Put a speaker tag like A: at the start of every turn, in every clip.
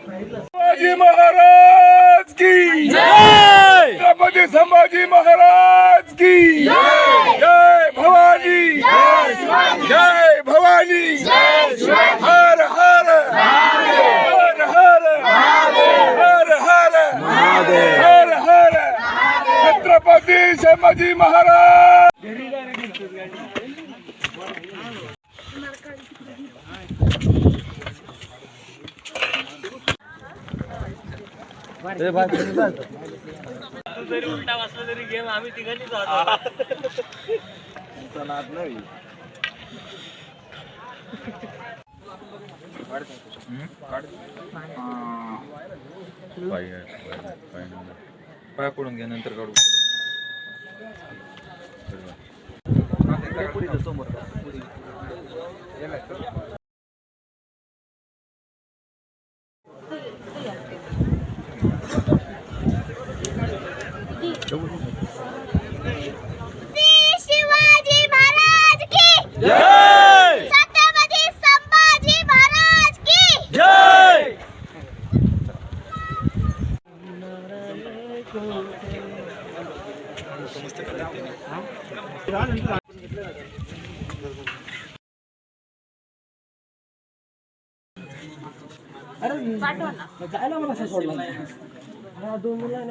A: संभाजी महाराज की जय, छत्रपती संभाजी महाराज की जय, जय भवानी, जय भवानी, हर हर हर हर हर हर हर हर छत्रपती संभाजी महाराज।
B: जरी उलटा वाचला तरी गेम आम्ही तिघांनीच
C: पाय पडून घ्या नंतर काढू समोर
D: शिवाजी महाराज की
C: जय,
D: छत्रपती संभाजी महाराज की
C: जय।
B: जायला मला असं सोडलं दोन मुलं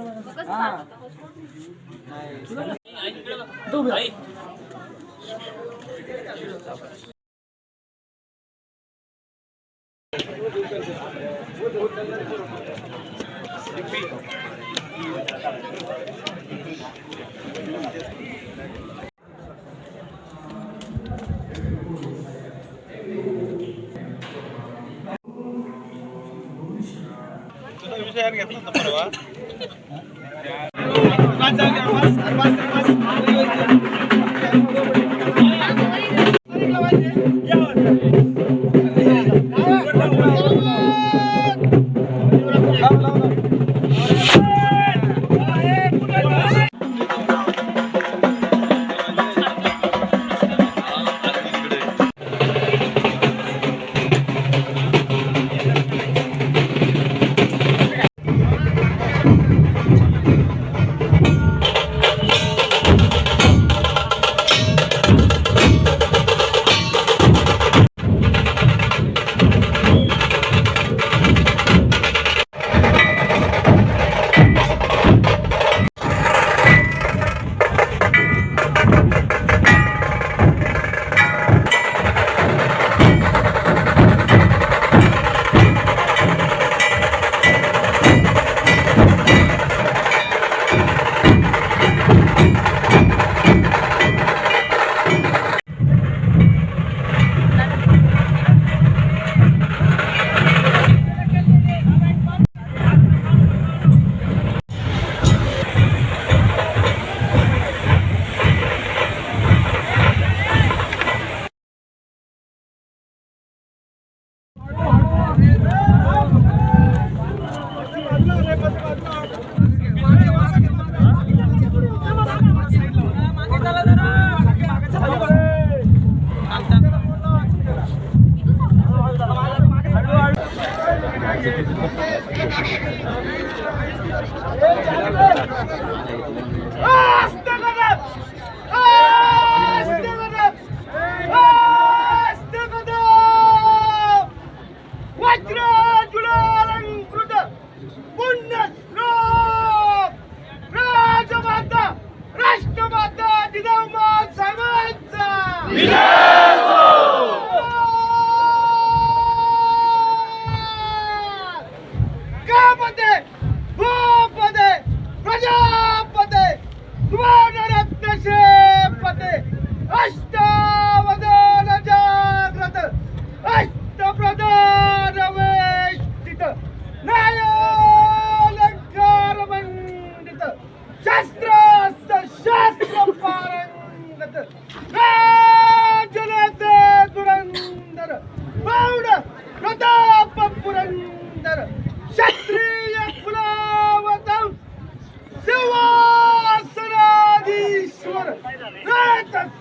C: विषयावर घेतला होता परवा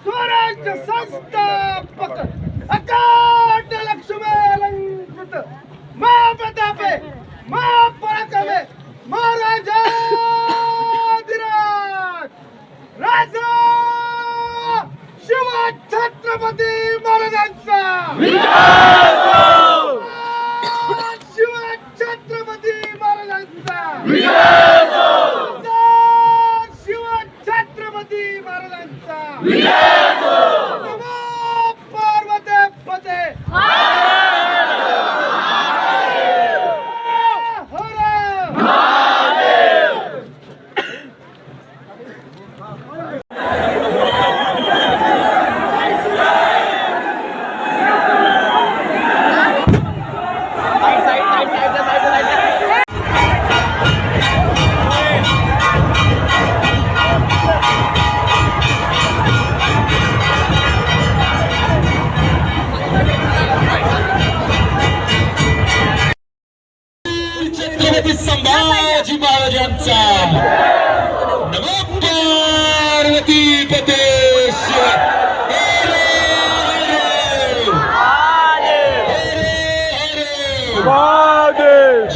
A: स्वराज्य संस्थापक अकाट लक्ष्मण छत्रपती महाराजांचा शिव छत्रपती महाराजांचा शिव छत्रपती महाराजांचा नमो पार्वती पते
E: छत्रपती संभाजी महाराजांचा नमो पार्वती पते शिव जय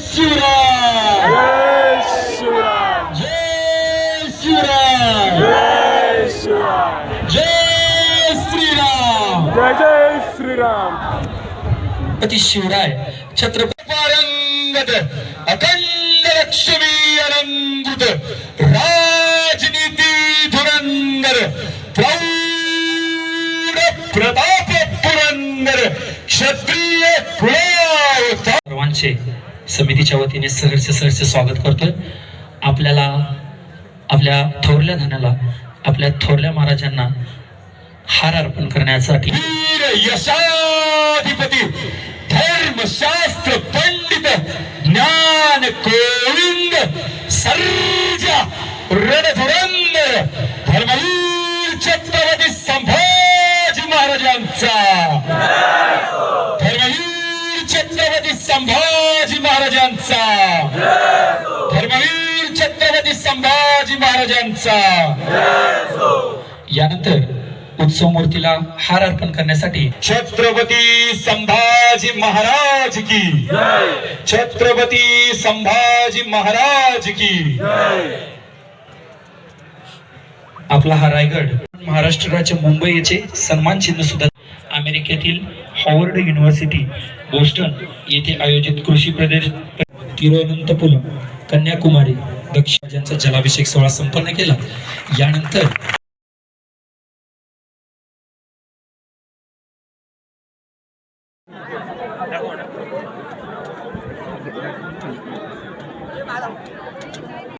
E: शिवराम जय श्रीराम
A: जय श्रीराम
E: छत्रपती शिवराय छत्रपती पारंगत अखंड लक्ष्मी अनंत राजनीती धुरंधर प्रौढ प्रताप पुरंदर क्षत्रिय कुळावता सर्वांचे समितीच्या वतीने सहर्ष स्वागत करतोय. आपल्याला आपल्या थोरल्या धनाला आपल्या थोरल्या महाराजांना हार अर्पण करण्यासाठी वीर यशाधिपती धर्मशास्त्र पंडित ज्ञान कोविंद सर्जा रणधुरंदर धर्मवीर छत्रपती संभाजी महाराजांचा धर्मवीर छत्रपती संभाजी महाराजांचा धर्मवीर छत्रपती संभाजी महाराजांचा यानंतर उत्सव मूर्तीला हार अर्पण करण्यासाठी छत्रपती संभाजी महाराज की छत्रपती संभाजी महाराज की आपला हा रायगड महाराष्ट्र राज्य मुंबई येथे सन्मान चिन्ह सुद्धा अमेरिकेतील हॉवर्ड युनिव्हर्सिटी बोस्टन येथे आयोजित कृषी प्रदेश तिरुवनंतपुरम कन्याकुमारी दक्षिण यांचा जलाभिषेक सोहळा संपन्न केला. यानंतर